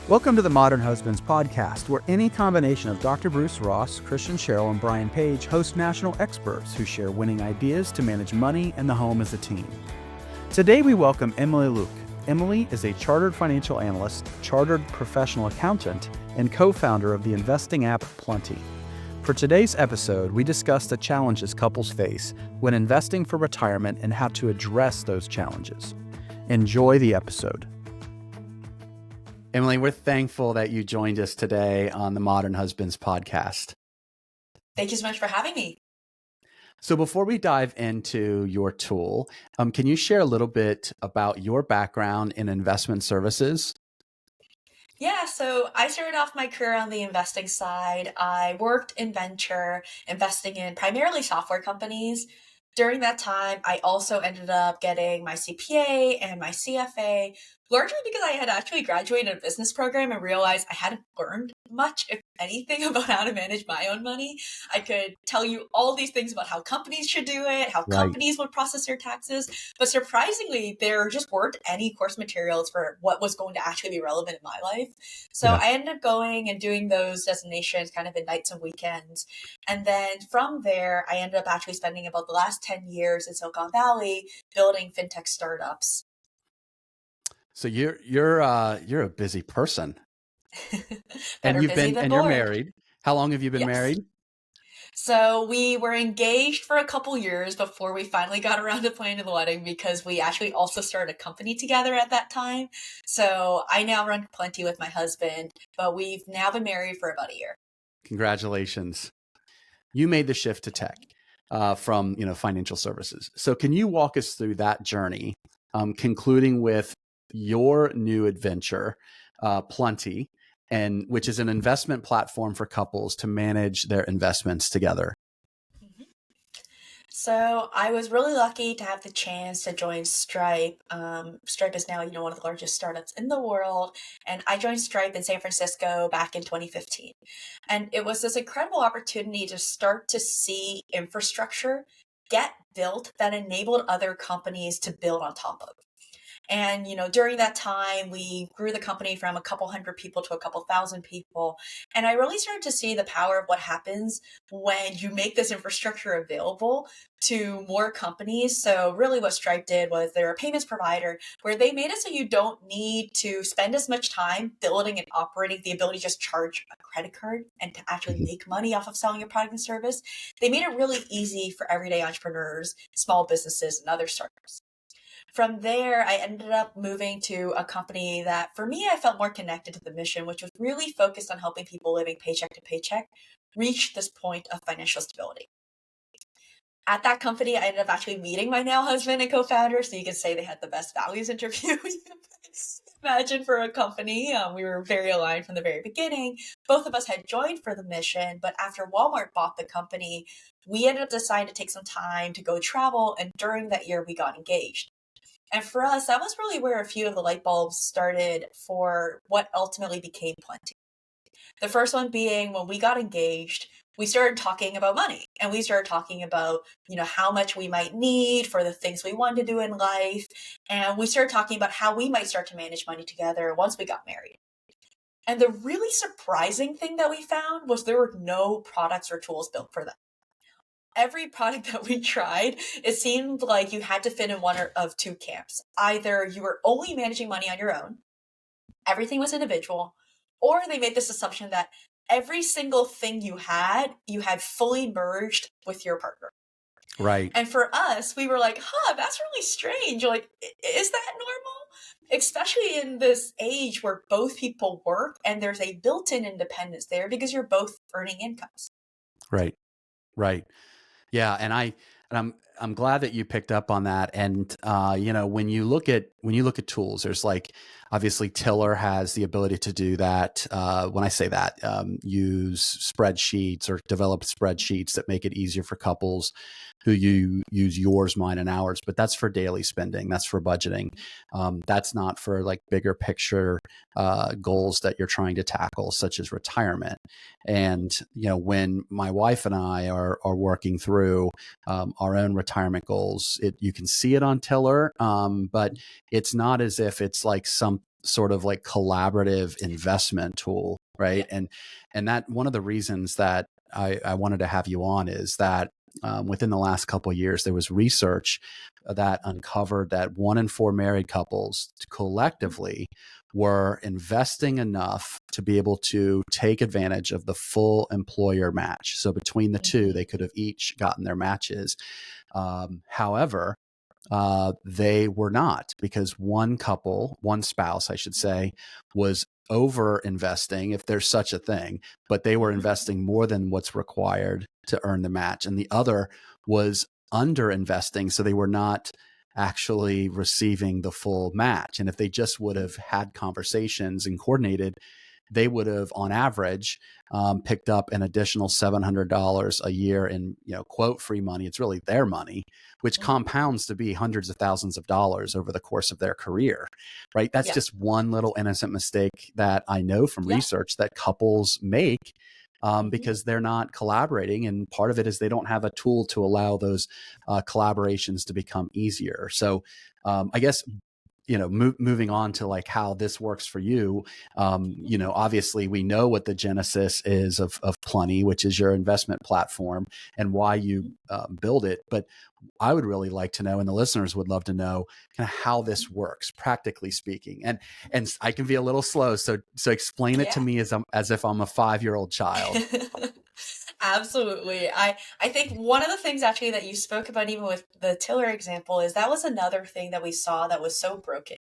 Welcome to the Modern Husbands podcast, where any combination of Dr. Bruce Ross, Christian Sherrill, and Brian Page host national experts who share winning ideas to manage money and the home as a team. Today we welcome Emily Luk. Emily is a Chartered Financial Analyst, Chartered Professional Accountant, and co-founder of the investing app Plenty. For today's episode, we discuss the challenges couples face when investing for retirement and how to address those challenges. Enjoy the episode. Emily, we're thankful that you joined us today on the Modern Husbands podcast. Thank you so much for having me. So before we dive into your tool, can you share a little bit about your background in investment services? Yeah, so I started off my career on the investing side. I worked in venture, investing in primarily software companies. During that time, I also ended up getting my CPA and my CFA, largely because I had actually graduated a business program and realized I hadn't learned much, if anything, about how to manage my own money. I could tell you all these things about how companies should do it, how companies would process their taxes, but surprisingly, there just weren't any course materials for what was going to actually be relevant in my life. So I ended up going and doing those designations kind of in nights and weekends. And then from there, I ended up actually spending about the last 10 years in Silicon Valley building fintech startups. So you're a busy person. And you're married. How long have you been married? So we were engaged for a couple years before we finally got around to planning the wedding, because we actually also started a company together at that time. So I now run Plenty with my husband, but we've now been married for about a year. Congratulations. You made the shift to tech from financial services. So can you walk us through that journey, concluding with your new adventure, Plenty, and which is an investment platform for couples to manage their investments together? So I was really lucky to have the chance to join Stripe. Stripe is now, one of the largest startups in the world. And I joined Stripe in San Francisco back in 2015. And it was this incredible opportunity to start to see infrastructure get built that enabled other companies to build on top of. And, during that time, we grew the company from a couple hundred people to a couple thousand people. And I really started to see the power of what happens when you make this infrastructure available to more companies. So really what Stripe did was they're a payments provider where they made it so you don't need to spend as much time building and operating the ability to just charge a credit card and to actually make money off of selling your product and service. They made it really easy for everyday entrepreneurs, small businesses, and other startups. From there, I ended up moving to a company that, for me, I felt more connected to the mission, which was really focused on helping people living paycheck to paycheck reach this point of financial stability. At that company, I ended up actually meeting my now husband and co-founder, so you can say they had the best values interview imagine for a company. We were very aligned from the very beginning. Both of us had joined for the mission, but after Walmart bought the company, we ended up deciding to take some time to go travel, and during that year, we got engaged. And for us, that was really where a few of the light bulbs started for what ultimately became Plenty. The first one being when we got engaged, we started talking about money, and we started talking about, how much we might need for the things we wanted to do in life. And we started talking about how we might start to manage money together once we got married. And the really surprising thing that we found was there were no products or tools built for that. Every product that we tried, it seemed like you had to fit in one of two camps. Either you were only managing money on your own, everything was individual, or they made this assumption that every single thing you had fully merged with your partner. Right. And for us, we were like, that's really strange. Like, is that normal? Especially in this age where both people work and there's a built-in independence there because you're both earning incomes. Right. Yeah, and I'm glad that you picked up on that. And when you look at tools, there's obviously Tiller has the ability to do that. When I say that, use spreadsheets or develop spreadsheets that make it easier for couples who you use yours, mine, and ours. But that's for daily spending. That's for budgeting. That's not for bigger picture goals that you're trying to tackle, such as retirement. And when my wife and I are working through our own retirement goals, you can see it on Tiller, but it's not as if it's sort of like collaborative investment tool, right? Yeah. And that one of the reasons that I wanted to have you on is that within the last couple of years, there was research that uncovered that 1 in 4 married couples collectively were investing enough to be able to take advantage of the full employer match. So between the two, Mm-hmm. they could have each gotten their matches. However, they were not, because one spouse, I should say, was over investing, if there's such a thing, but they were Mm-hmm. investing more than what's required to earn the match. And the other was under investing. So they were not actually receiving the full match. And if they just would have had conversations and coordinated, they would have, on average, picked up an additional $700 a year in, quote, free money. It's really their money, which Mm-hmm. compounds to be hundreds of thousands of dollars over the course of their career, right? That's Yeah. just one little innocent mistake that I know from Yeah. research that couples make, Mm-hmm. because they're not collaborating. And part of it is they don't have a tool to allow those collaborations to become easier. So I guess, moving on to like how this works for you, obviously we know what the genesis is of Plenty, which is your investment platform, and why you Mm-hmm. build it. But I would really like to know, and the listeners would love to know, kind of how this Mm-hmm. works, practically speaking. And I can be a little slow, so explain it to Yeah. me as if I'm a 5-year-old child. Absolutely. I think one of the things actually that you spoke about, even with the tiller example, is that was another thing that we saw that was so broken.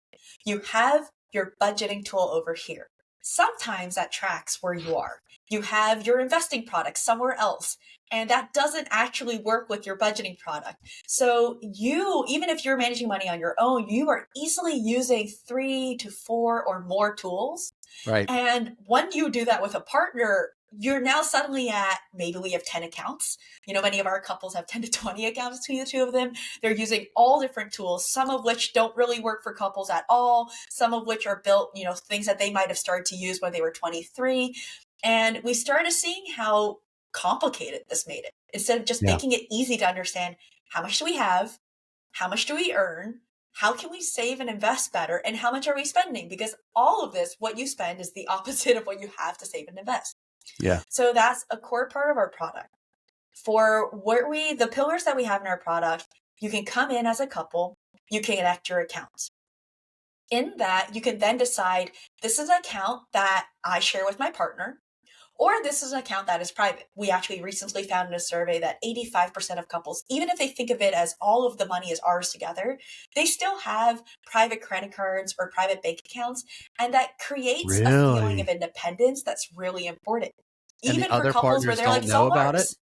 You have your budgeting tool over here. Sometimes that tracks where you are. You have your investing product somewhere else, and that doesn't actually work with your budgeting product. So you, even if you're managing money on your own, you are easily using 3 to 4 or more tools. Right. And when you do that with a partner, you're now suddenly at, maybe we have 10 accounts. Many of our couples have 10 to 20 accounts between the two of them. They're using all different tools, some of which don't really work for couples at all, some of which are built, things that they might have started to use when they were 23. And we started seeing how complicated this made it. Instead of just Yeah. making it easy to understand, how much do we have? How much do we earn? How can we save and invest better? And how much are we spending? Because all of this, what you spend, is the opposite of what you have to save and invest. Yeah. So that's a core part of our product. For the pillars that we have in our product, you can come in as a couple, you can connect your accounts. In that, you can then decide, this is an account that I share with my partner, or this is an account that is private. We actually recently found in a survey that 85% of couples, even if they think of it as all of the money is ours together, they still have private credit cards or private bank accounts. And that creates a feeling of Really? independence that's really important. And the Even for other couples where partners they're like, don't it's know all about it? ours.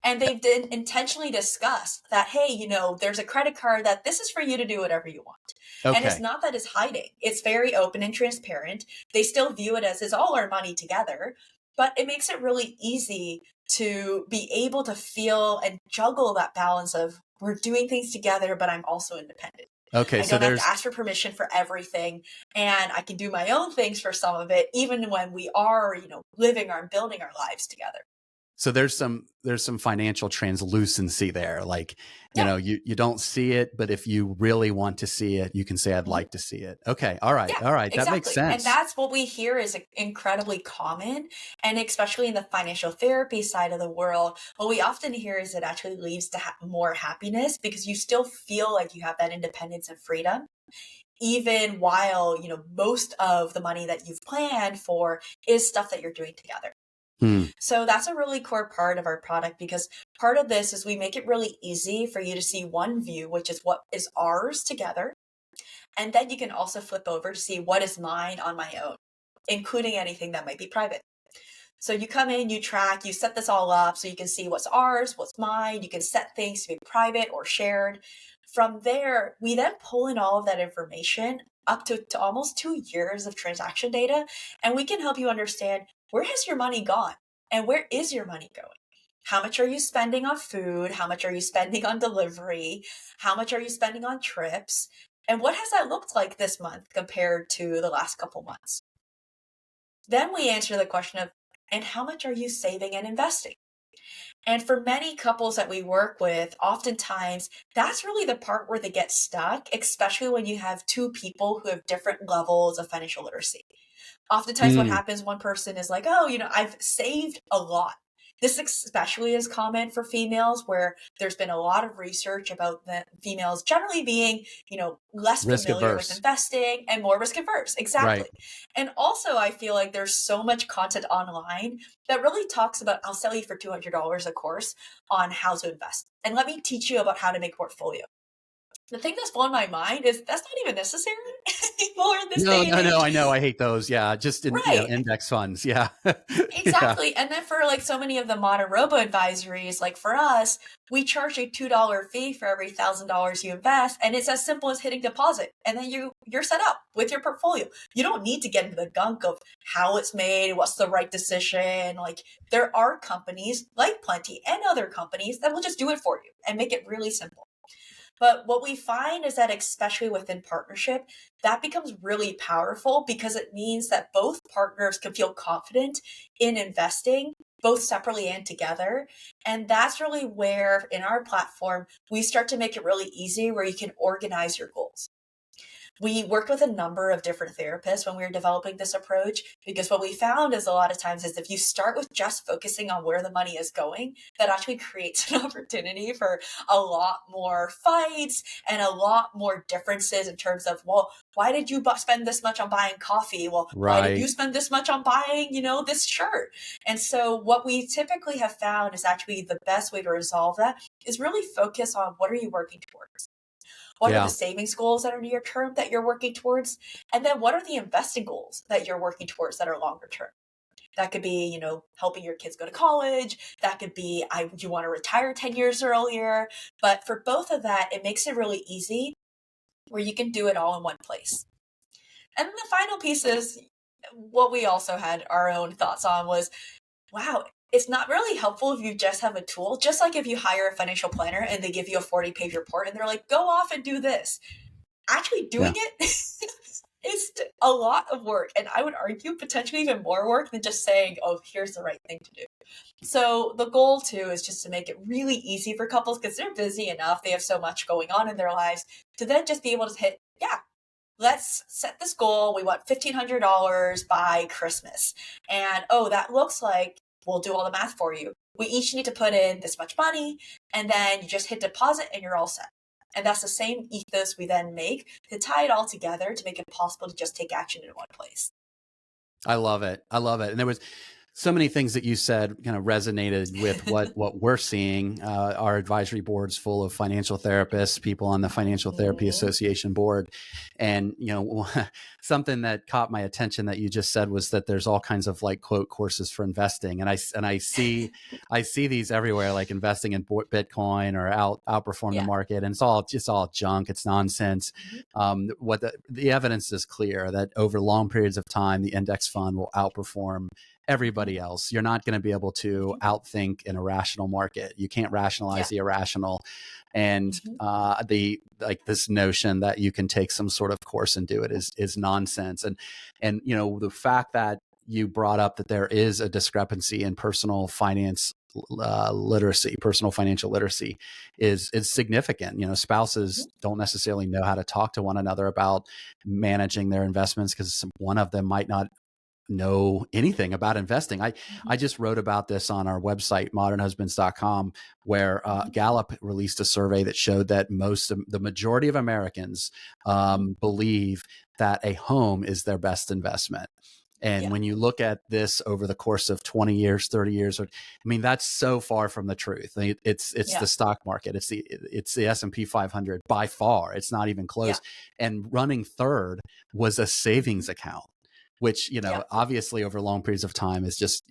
And they've intentionally discussed that, hey, there's a credit card that this is for you to do whatever you want. And it's Okay. not that it's hiding. It's very open and transparent. They still view it as, it's all our money together, but it makes it really easy to be able to feel and juggle that balance of, we're doing things together, but I'm also independent. Okay. I So don't have to there's ask for permission for everything, and I can do my own things for some of it, even when we are, living or building our lives together. So there's some financial translucency there. Like, Yeah. you don't see it, but if you really want to see it, you can say, I'd Mhm. like to see it. Okay. All right. Yeah, All right. That makes exactly. And sense. that's what we hear is incredibly common. And especially in the financial therapy side of the world, what we often hear is it actually leads to more happiness, because you still feel like you have that independence and freedom, even while, most of the money that you've planned for is stuff that you're doing together. Hmm. So that's a really core part of our product, because part of this is we make it really easy for you to see one view, which is what is ours together. And then you can also flip over to see what is mine on my own, including anything that might be private. So you come in, you track, you set this all up so you can see what's ours, what's mine. You can set things to be private or shared. From there, we then pull in all of that information up to almost 2 years of transaction data, and we can help you understand, where has your money gone and where is your money going? How much are you spending on food? How much are you spending on delivery? How much are you spending on trips? And what has that looked like this month compared to the last couple months? Then we answer the question of, and how much are you saving and investing? And for many couples that we work with, oftentimes that's really the part where they get stuck, especially when you have two people who have different levels of financial literacy. Oftentimes, what Mm, happens, one person is like, oh, I've saved a lot. This especially is common for females, where there's been a lot of research about the females generally being, less risk familiar with averse. investing and more risk averse. Right. Exactly. And also, I feel like there's so much content online that really talks about, I'll sell you for $200 a course on how to invest. And let me teach you about how to make a portfolio. The thing that's blown my mind is that's not even necessary anymore in this No, day and no, no. age. I know. I hate those. Yeah. Just in, Right. index funds. Yeah. Yeah. Exactly. And then for like so many of the modern robo advisories, like for us, we charge a $2 fee for every $1,000 you invest. And it's as simple as hitting deposit. And then you're set up with your portfolio. You don't need to get into the gunk of how it's made, what's the right decision. Like there are companies like Plenty and other companies that will just do it for you and make it really simple. But what we find is that, especially within partnership, that becomes really powerful because it means that both partners can feel confident in investing, both separately and together. And that's really where, in our platform, we start to make it really easy where you can organize your goals. We worked with a number of different therapists when we were developing this approach because what we found is a lot of times is if you start with just focusing on where the money is going, that actually creates an opportunity for a lot more fights and a lot more differences in terms of, well, why did you spend this much on buying coffee? Well, why did you Right. spend this much on buying, this shirt? And so what we typically have found is actually the best way to resolve that is really focus on what are you working towards? What are the Yeah. savings goals that are near term that you're working towards? And then what are the investing goals that you're working towards that are longer term? That could be, helping your kids go to college. That could be, you want to retire 10 years earlier. But for both of that, it makes it really easy where you can do it all in one place. And then the final piece is what we also had our own thoughts on was, wow, it's not really helpful if you just have a tool. Just like if you hire a financial planner and they give you a 40-page report and they're like, go off and do this. Actually doing Yeah. it is a lot of work. And I would argue potentially even more work than just saying, oh, here's the right thing to do. So the goal too is just to make it really easy for couples because they're busy enough. They have so much going on in their lives to then just be able to hit, yeah, let's set this goal. We want $1,500 by Christmas. And oh, that looks like we'll do all the math for you. We each need to put in this much money, and then you just hit deposit and you're all set. And that's the same ethos we then make to tie it all together to make it possible to just take action in one place. I love it. I love it. And there was so many things that you said kind of resonated with what we're seeing. Our advisory board's full of financial therapists, people on the Financial Therapy Mm-hmm. Association board, and something that caught my attention that you just said was that there's all kinds of like quote courses for investing, and I see these everywhere, like investing in Bitcoin or outperform the Yeah. market, and it's all junk, it's nonsense. Mm-hmm. What the evidence is clear that over long periods of time, the index fund will outperform Mm-hmm. everybody else. You're not going to be able to Mm-hmm. outthink an irrational market. You can't rationalize Yeah. the irrational. And Mm-hmm. the like this notion that you can take some sort of course and do it is nonsense. And the fact that you brought up that there is a discrepancy in personal finance literacy, personal financial literacy is significant. Mm-hmm. Spouses don't necessarily know how to talk to one another about managing their investments because one of them might not know anything about investing. I Mm-hmm. just wrote about this on our website, modernhusbands.com, where Mm-hmm. Gallup released a survey that showed that the majority of Americans Mm-hmm. believe that a home is their best investment. And Yeah. when you look at this over the course of 20 years, 30 years, I mean, that's so far from the truth. It's Yeah. the stock market. It's the S&P 500 by far. It's not even Yeah. close. And running third was a Mm-hmm. savings account, which, Yeah. obviously over long periods of time is just,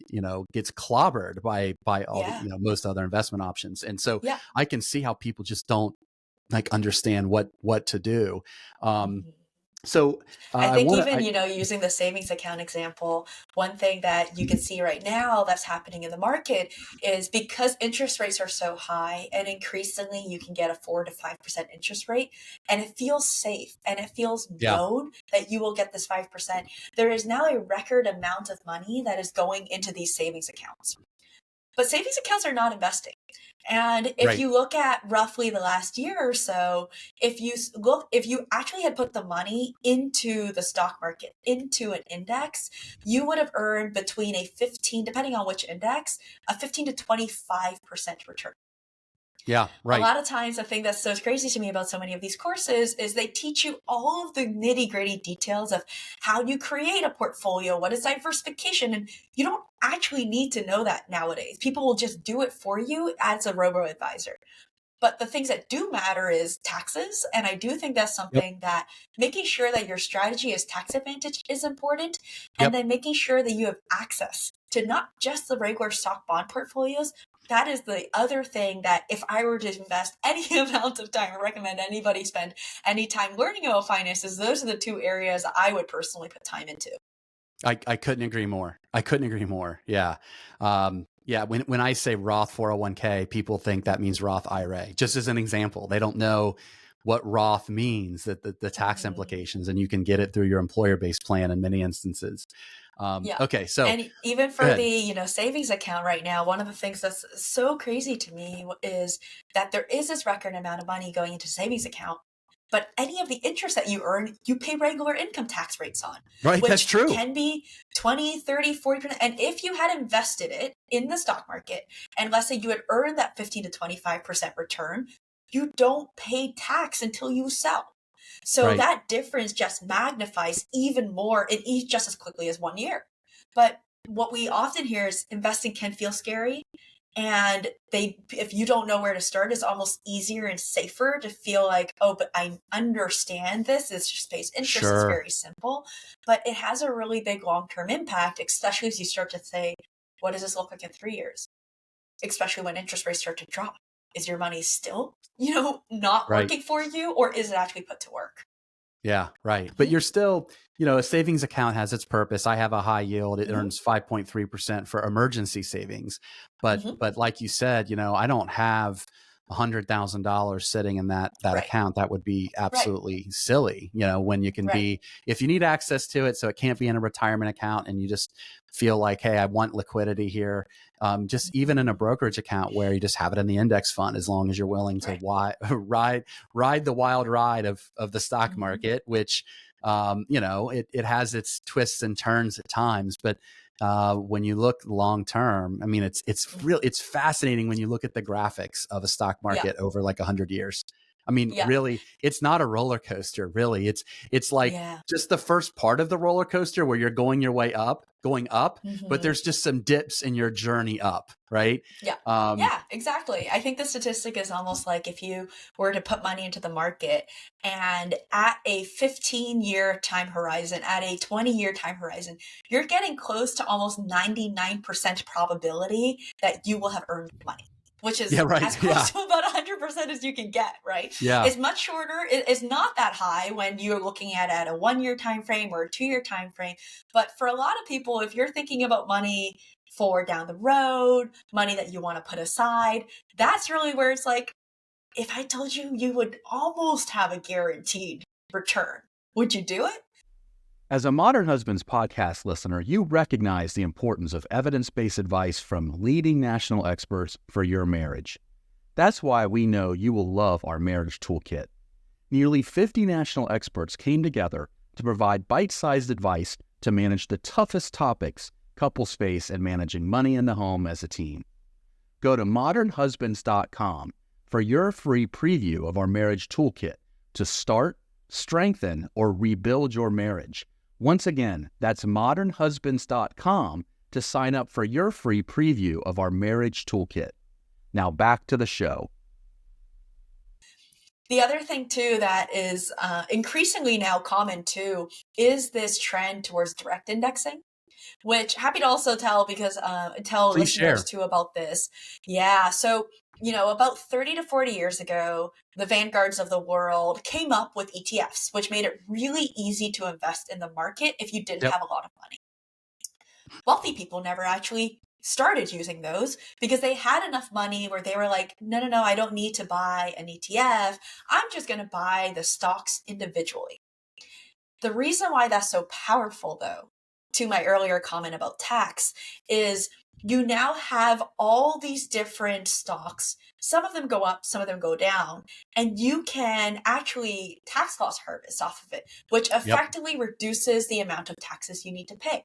gets clobbered by all the, Yeah. most other investment options. And so Yeah. I can see how people just don't like understand what to do. Um, Mm-hmm. so I I think want to, even, using the savings account example, one thing that you can see right now that's happening in the market is because interest rates are so high and increasingly you can get a 4 to 5% interest rate and it feels safe and it feels yeah. known that you will get this 5%. There is now a record amount of money that is going into these savings accounts. But savings accounts are not investing. And if Right. you look at roughly the last year or so, if you actually had put the money into the stock market, into an index, you would have earned between a 15, depending on which index, a 15 to 25% return. Yeah. A Right. lot of times, the thing that's so crazy to me about so many of these courses is they teach you all of the nitty gritty details of how you create a portfolio, what is diversification, and you don't actually need to know that nowadays. People will just do it for you as a robo advisor. But the things that do matter is taxes. And I do think that's Yep. something that making sure that your strategy is tax advantage is important. And Yep. then making sure that you have access to not just the regular stock bond portfolios. That is the other thing that if I were to invest any amount of time, I recommend anybody spend any time learning about finances. Those are the two areas I would personally put time into. I couldn't agree more. I couldn't agree more. Yeah. Yeah. When I say Roth 401k, people think that means Roth IRA, just as an example. They don't know what Roth means, that the tax Mhm. implications, and you can get it through your employer-based plan in many instances. Yeah. Okay. So And even go for the, ahead. savings account right now, one of the things that's so crazy to me is that there is this record amount of money going into savings account, but any of the interest that you earn, you pay regular income tax rates on, Right. That's which true. can be 20, 30, 40%. And if you had invested it in the stock market, and let's say you had earned that 15 to 25% return, you don't pay tax until you sell. So Right. that difference just magnifies even more in just as quickly as 1 year. But what we often hear is investing can feel scary. And if you don't know where to start, it's almost easier and safer to feel like, oh, but I understand this. It's just pays interest. It's Sure. very simple, but it has a really big long-term impact, especially as you start to say, what does this look like in 3 years? Especially when interest rates start to drop. Is your money still, not Right. working for you, or is it actually put to work? Yeah, right. But Hmm. you're still, a savings account has its purpose. I have a high yield. It Hmm. earns 5.3% for emergency savings. But Hmm. but like you said, I don't have $100,000 sitting in that Right, account. That would be right, absolutely silly, when you can right. be, if you need access to it, so it can't be in a retirement account and you just feel like, hey, I want liquidity here. Just even in a Mhm. brokerage account where you just have it in the index fund, as long as you're willing to Right. ride the wild ride of the stock Mhm. market, which it has its twists and turns at times, but when you look long term, I mean, Mhm. it's fascinating when you look at the graphics of a stock Yeah. market over like 100 years. I mean, Yeah. really, it's not a roller coaster. Really, it's like Yeah. just the first part of the roller coaster where you're going your way up, going up, but Mhm. there's just some dips in your journey up, right? Yeah. Um, Yeah, exactly. I think the statistic is almost like if you were to put money into the market and at a 15-year time horizon, at a 20-year time horizon, you're getting close to almost 99% probability that you will have earned money, which yeah, is right. as Yeah, close to about 100% as you can get, right? yeah. It's much shorter. It's not that high when you're looking at a 1 year time frame or a 2 year time frame. But for a lot of people, if you're thinking about money for down the road, money that you want to put aside. That's really where it's like, if I told you you would almost have a guaranteed return, would you do it? As a Modern Husbands podcast listener, you recognize the importance of evidence-based advice from leading national experts for your marriage. That's why we know you will love our marriage toolkit. Nearly 50 national experts came together to provide bite-sized advice to manage the toughest topics couples face in managing money in the home as a team. Go to modernhusbands.com for your free preview of our marriage toolkit to start, strengthen, or rebuild your marriage. Once again, that's modernhusbands.com to sign up for your free preview of our marriage toolkit. Now back to the show. The other thing too that is increasingly now common too is this trend towards direct indexing, which happy to also tell Please listeners share. too about this. Yeah, so about 30 to 40 years ago, the vanguards of the world came up with ETFs, which made it really easy to invest in the market if you didn't Yep. have a lot of money. Wealthy people never actually started using those because they had enough money where they were like, no, no, no, I don't need to buy an ETF. I'm just going to buy the stocks individually. The reason why that's so powerful, though, to my earlier comment about tax is you now have all these different stocks. Some of them go up, some of them go down, and you can actually tax loss harvest off of it, which Yep. effectively reduces the amount of taxes you need to pay.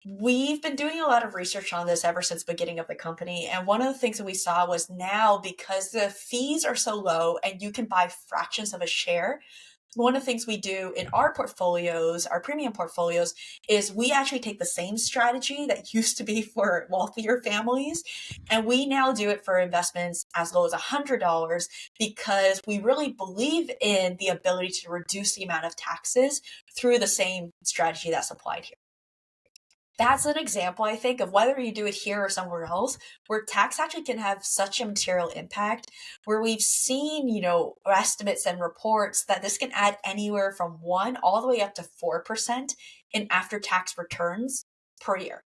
We've been doing a lot of research on this ever since the beginning of the company. And one of the things that we saw was now, because the fees are so low and you can buy fractions of a share, one of the things we do in our portfolios, our premium portfolios, is we actually take the same strategy that used to be for wealthier families, and we now do it for investments as low as $100 because we really believe in the ability to reduce the amount of taxes through the same strategy that's applied here. That's an example, I think, of whether you do it here or somewhere else, where tax actually can have such a material impact, where we've seen, estimates and reports that this can add anywhere from 1 all the way up to 4% in after-tax returns per year.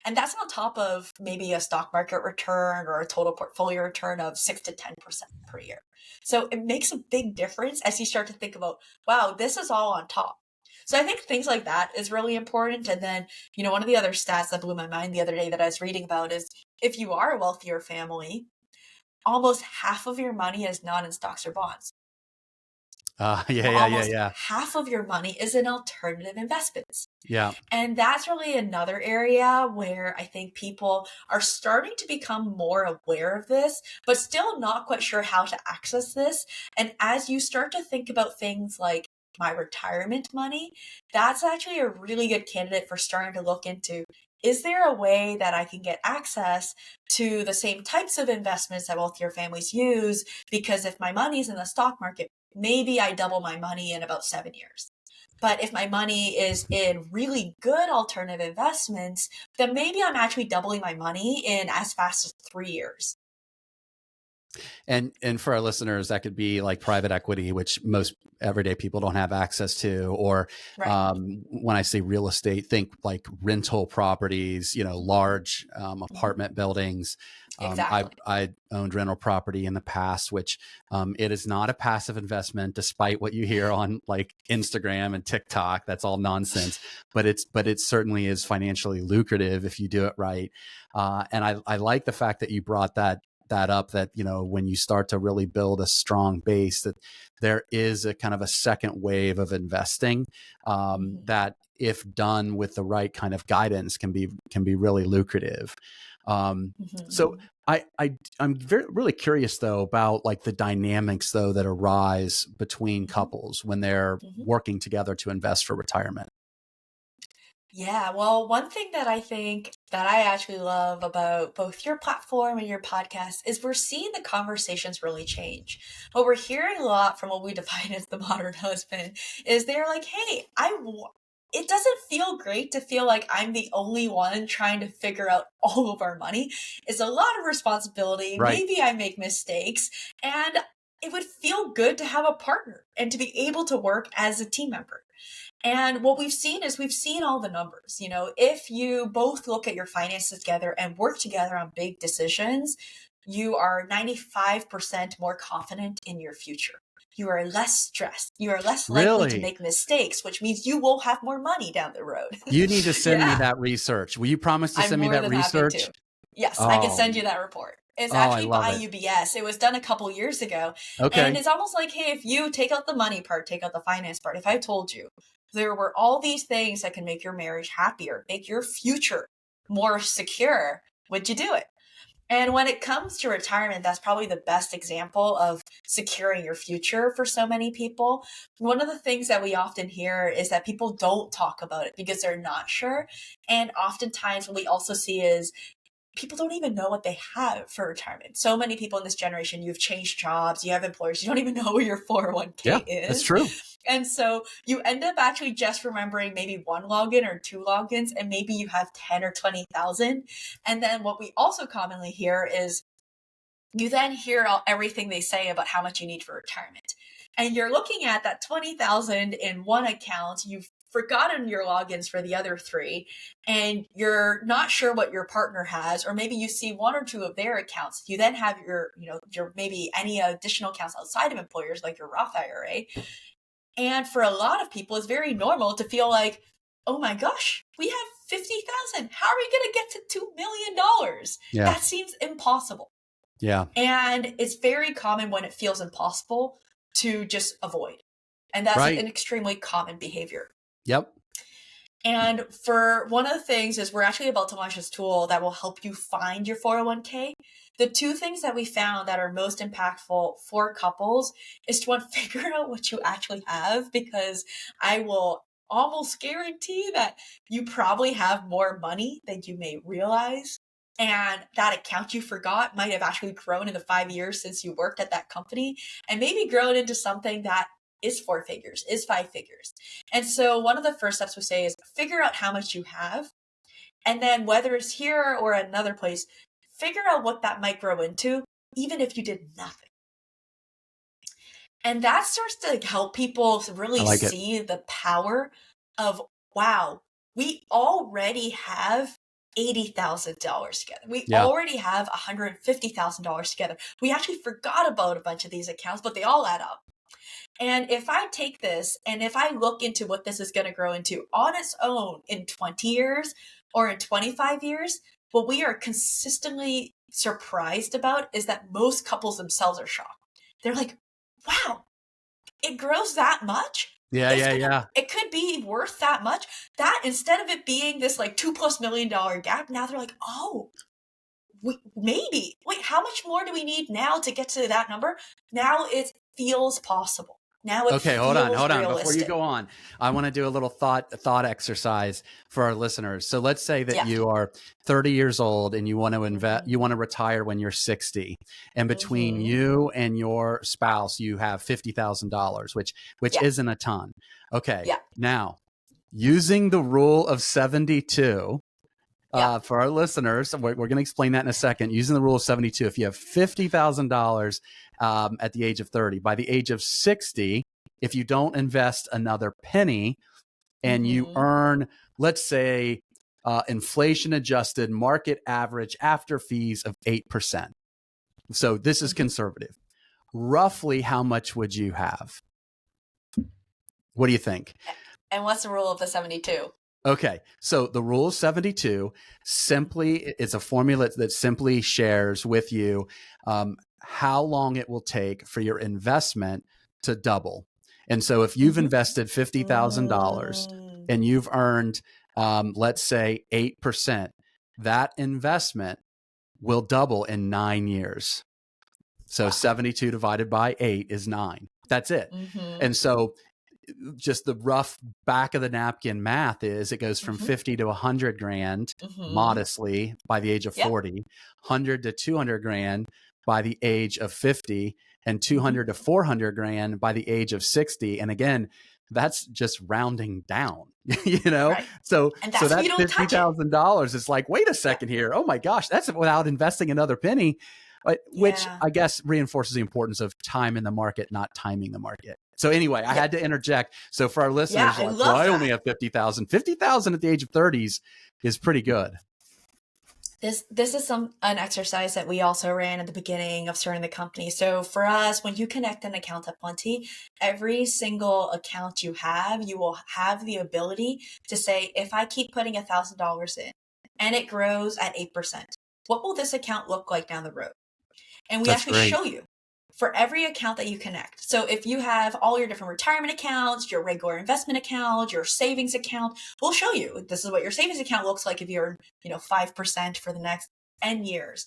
And that's on top of maybe a stock market return or a total portfolio return of 6 to 10% per year. So it makes a big difference as you start to think about, wow, this is all on top. So I think things like that is really important. And then, one of the other stats that blew my mind the other day that I was reading about is if you are a wealthier family, almost half of your money is not in stocks or bonds. Almost half of your money is in alternative investments. Yeah. And that's really another area where I think people are starting to become more aware of this, but still not quite sure how to access this. And as you start to think about things like my retirement money, that's actually a really good candidate for starting to look into, is there a way that I can get access to the same types of investments that wealthier families use? Because if my money's in the stock market, maybe I double my money in about 7 years. But if my money is in really good alternative investments, then maybe I'm actually doubling my money in as fast as 3 years. And for our listeners, that could be like private equity, which most everyday people don't have access to. Or Right. When I say real estate, think like rental properties, large apartment buildings. Exactly. I owned rental property in the past, which it is not a passive investment, despite what you hear on like Instagram and TikTok. That's all nonsense. But it certainly is financially lucrative if you do it right. And I like the fact that you brought that up, that when you start to really build a strong base, that there is a kind of a second wave of investing that, if done with the right kind of guidance, can be really lucrative. So I'm really curious though about like the dynamics though that arise between couples when they're working together to invest for retirement. Yeah, well, one thing that I think that I actually love about both your platform and your podcast is we're seeing the conversations really change. What we're hearing a lot from what we define as the modern husband is they're like, hey, it doesn't feel great to feel like I'm the only one trying to figure out all of our money. It's a lot of responsibility. Right. Maybe I make mistakes, and it would feel good to have a partner and to be able to work as a team member. And what we've seen is we've seen all the numbers. If you both look at your finances together and work together on big decisions, you are 95% more confident in your future. You are less stressed. You are less likely to make mistakes, which means you will have more money down the road. You need to send me that research. Will you promise to I'm send me more that than research? happy to. Yes, I can send you that report. It's I actually love by it. UBS. It was done a couple years ago. Okay. And it's almost like, hey, if you take out the money part, take out the finance part. If I told you there were all these things that can make your marriage happier, make your future more secure, would you do it? And when it comes to retirement, that's probably the best example of securing your future for so many people. One of the things that we often hear is that people don't talk about it because they're not sure. And oftentimes what we also see is people don't even know what they have for retirement. So many people in this generation, you've changed jobs, you have employers, you don't even know where your 401k is. That's true. And so you end up actually just remembering maybe one login or 2 logins, and maybe you have 10 or 20,000. And then what we also commonly hear is you then hear everything they say about how much you need for retirement. And you're looking at that 20,000 in one account, you've forgotten your logins for the other 3, and you're not sure what your partner has, or maybe you see 1 or 2 of their accounts. You then have your maybe any additional accounts outside of employers, like your Roth IRA. And for a lot of people, it's very normal to feel like, oh my gosh, we have 50,000. How are we going to get to $2 million? Yeah. That seems impossible. Yeah. And it's very common when it feels impossible to just avoid. And that's Right. an extremely common behavior. Yep. And for one of the things is we're actually about to launch this tool that will help you find your 401k. The two things that we found that are most impactful for couples is to figure out what you actually have, because I will almost guarantee that you probably have more money than you may realize. And that account you forgot might have actually grown in the 5 years since you worked at that company, and maybe grown into something that is 4 figures, is 5 figures. And so one of the first steps we say is figure out how much you have. And then whether it's here or another place, figure out what that might grow into, even if you did nothing. And that starts to help people really see the power of, wow, we already have $80,000 together. We already have $150,000 together. We actually forgot about a bunch of these accounts, but they all add up. And if I take this and if I look into what this is going to grow into on its own in 20 years or in 25 years, what we are consistently surprised about is that most couples themselves are shocked. They're like, wow, it grows that much? Yeah. It could be worth that much. That instead of it being this like $2+ million gap, now they're like, oh, maybe. Wait, how much more do we need now to get to that number? Now it feels possible. Now it feels hold on. realistic. Before you go on, I want to do a little thought exercise for our listeners. So let's say that you are 30 years old and you want to invest, you want to retire when you're 60, and between you and your spouse, you have $50,000, which isn't a ton. Okay. Yeah. Now, using the rule of 72, for our listeners, we're going to explain that in a second. Using the rule of 72, if you have $50,000 at the age of 30, by the age of 60, if you don't invest another penny and you earn, let's say, inflation adjusted market average after fees of 8%. So this is conservative. Roughly how much would you have? What do you think? And what's the rule of the 72? Okay, so the rule of 72 simply is a formula that simply shares with you how long it will take for your investment to double. And so if you've invested $50,000 and you've earned, let's say, 8%, that investment will double in 9 years. So 72 divided by 8 is 9. That's it. And so just the rough back of the napkin math is it goes from 50 to 100 grand modestly by the age of 40, 100 to 200 grand by the age of 50, and 200 to 400 grand by the age of 60. And again, that's just rounding down, you know? Right. So that $50,000 is like, wait a second here. Oh my gosh, that's without investing another penny, which I guess reinforces the importance of time in the market, not timing the market. So anyway, I had to interject. So for our listeners, I only have 50,000. 50,000 at the age of 30s is pretty good. This is an exercise that we also ran at the beginning of starting the company. So for us, when you connect an account to Plenty, every single account you will have the ability to say, if I keep putting $1,000 in and it grows at 8%, what will this account look like down the road? And we actually show you for every account that you connect. So if you have all your different retirement accounts, your regular investment account, your savings account, we'll show you this is what your savings account looks like if you're, 5% for the next 10 years.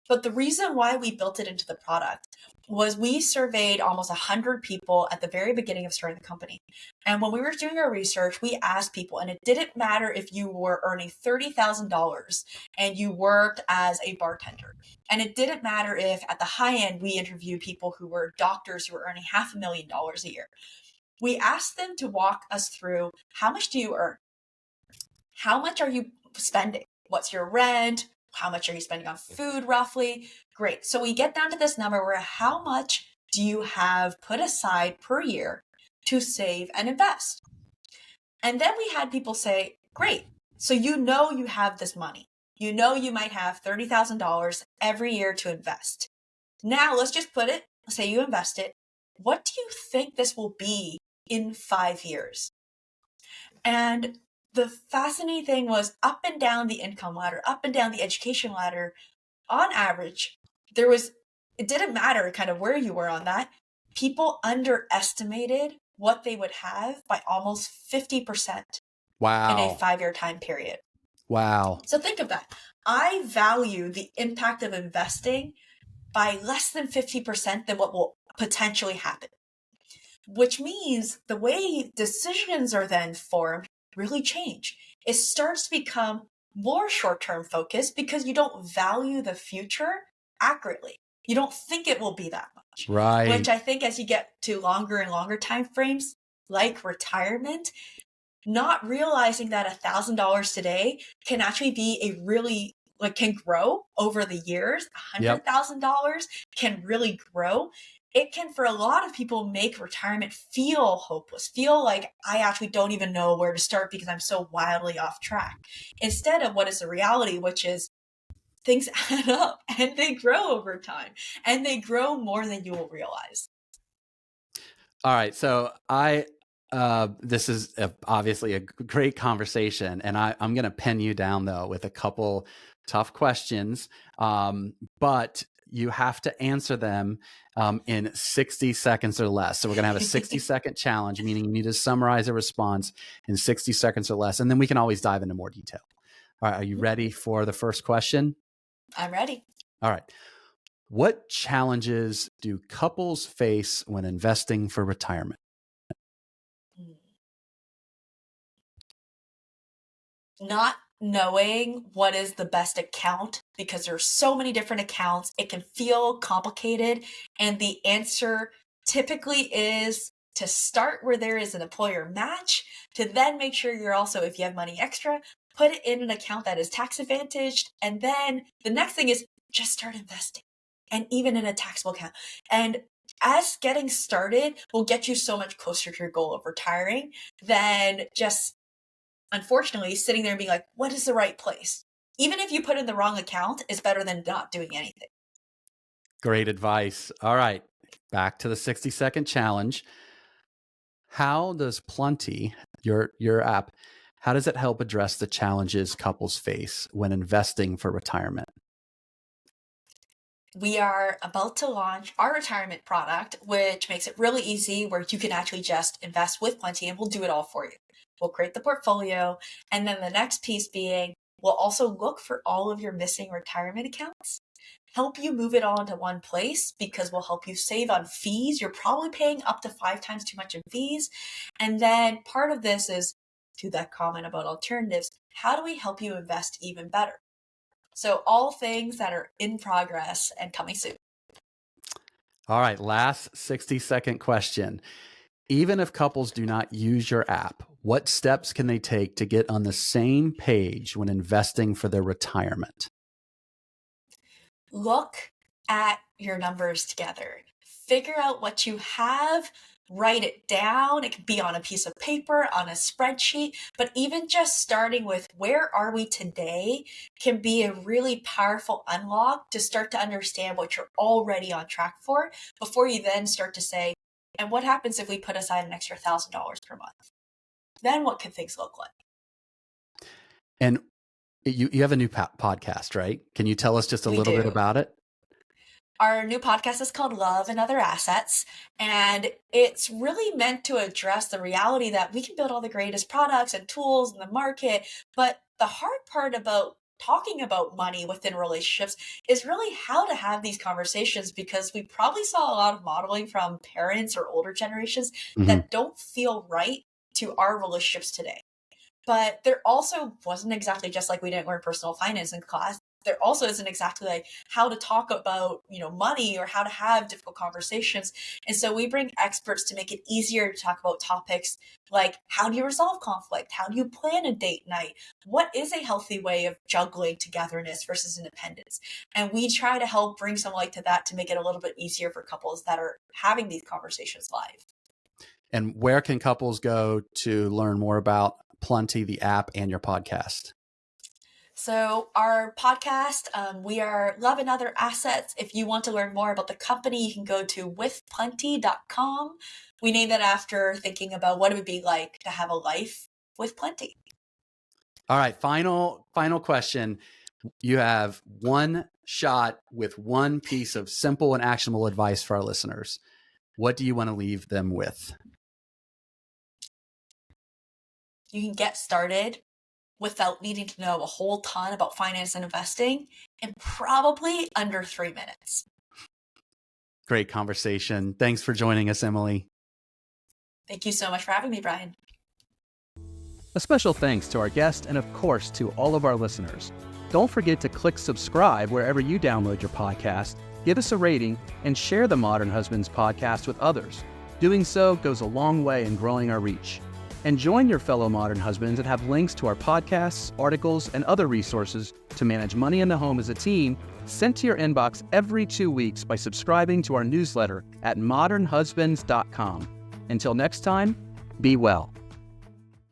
But the reason why we built it into the product was we surveyed almost 100 people at the very beginning of starting the company. And when we were doing our research, we asked people, and it didn't matter if you were earning $30,000 and you worked as a bartender. And it didn't matter if at the high end, we interviewed people who were doctors who were earning $500,000 a year. We asked them to walk us through, how much do you earn? How much are you spending? What's your rent? How much are you spending on food roughly? Great. So we get down to this number where how much do you have put aside per year to save and invest? And then we had people say, great. So you have this money. You might have $30,000 every year to invest. Now let's just say you invest it. What do you think this will be in 5 years? And the fascinating thing was up and down the income ladder, up and down the education ladder, on average, it didn't matter kind of where you were on that. People underestimated what they would have by almost 50% in a Wow. 5-year time period. Wow. So think of that. I value the impact of investing by less than 50% than what will potentially happen, which means the way decisions are then formed really change. It starts to become more short-term focused because you don't value the future accurately. You don't think it will be that much, Right. which I think as you get to longer and longer time frames, like retirement, not realizing that $1,000 today can actually be can grow over the years. Yep. $100,000 can really grow. It can, for a lot of people, make retirement feel hopeless, feel like I actually don't even know where to start because I'm so wildly off track. Instead of what is the reality, which is things add up and they grow over time and they grow more than you will realize. All right. So this is obviously a great conversation, and I'm going to pin you down though with a couple tough questions, but you have to answer them in 60 seconds or less. So we're going to have a 60-second challenge, meaning you need to summarize a response in 60 seconds or less, and then we can always dive into more detail. All right. Are you ready for the first question? I'm ready. All right. What challenges do couples face when investing for retirement? Not knowing what is the best account because there's so many different accounts. It can feel complicated. And the answer typically is to start where there is an employer match, to then make sure you're also, if you have money extra, put it in an account that is tax advantaged. And then the next thing is just start investing, and even in a taxable account. And as getting started will get you so much closer to your goal of retiring than just, unfortunately, sitting there and being like, what is the right place? Even if you put in the wrong account, it's better than not doing anything. Great advice. All right. Back to the 60-second challenge. How does Plenty, your app, how does it help address the challenges couples face when investing for retirement? We are about to launch our retirement product, which makes it really easy, where you can actually just invest with Plenty and we'll do it all for you. We'll create the portfolio. And then the next piece being, we'll also look for all of your missing retirement accounts, help you move it all into one place because we'll help you save on fees. You're probably paying up to 5 times too much in fees. And then part of this is, to that comment about alternatives, how do we help you invest even better? So all things that are in progress and coming soon. All right. Last 60-second question. Even if couples do not use your app, what steps can they take to get on the same page when investing for their retirement? Look at your numbers together. Figure out what you have, write it down. It can be on a piece of paper, on a spreadsheet, but even just starting with where are we today can be a really powerful unlock to start to understand what you're already on track for before you then start to say, and what happens if we put aside an extra $1,000 per month? Then what could things look like? And you have a new podcast, right? Can you tell us just a We little bit do. about it? Our new podcast is called Love and Other Assets, and it's really meant to address the reality that we can build all the greatest products and tools in the market, but the hard part about talking about money within relationships is really how to have these conversations, because we probably saw a lot of modeling from parents or older generations that don't feel right to our relationships today. But there also wasn't exactly, just like we didn't learn personal finance in class, there also isn't exactly like how to talk about, money or how to have difficult conversations. And so we bring experts to make it easier to talk about topics like, how do you resolve conflict? How do you plan a date night? What is a healthy way of juggling togetherness versus independence? And we try to help bring some light to that to make it a little bit easier for couples that are having these conversations live. And where can couples go to learn more about Plenty, the app, and your podcast? So our podcast, we are Love and Other Assets. If you want to learn more about the company, you can go to withplenty.com. We named that after thinking about what it would be like to have a life with plenty. All right, final question. You have one shot with one piece of simple and actionable advice for our listeners. What do you want to leave them with? You can get started without needing to know a whole ton about finance and investing in probably under 3 minutes. Great conversation. Thanks for joining us, Emily. Thank you so much for having me, Brian. A special thanks to our guest and, of course, to all of our listeners. Don't forget to click subscribe wherever you download your podcast, give us a rating, and share the Modern Husbands podcast with others. Doing so goes a long way in growing our reach. And join your fellow Modern Husbands and have links to our podcasts, articles, and other resources to manage money in the home as a team sent to your inbox every 2 weeks by subscribing to our newsletter at modernhusbands.com. Until next time, be well.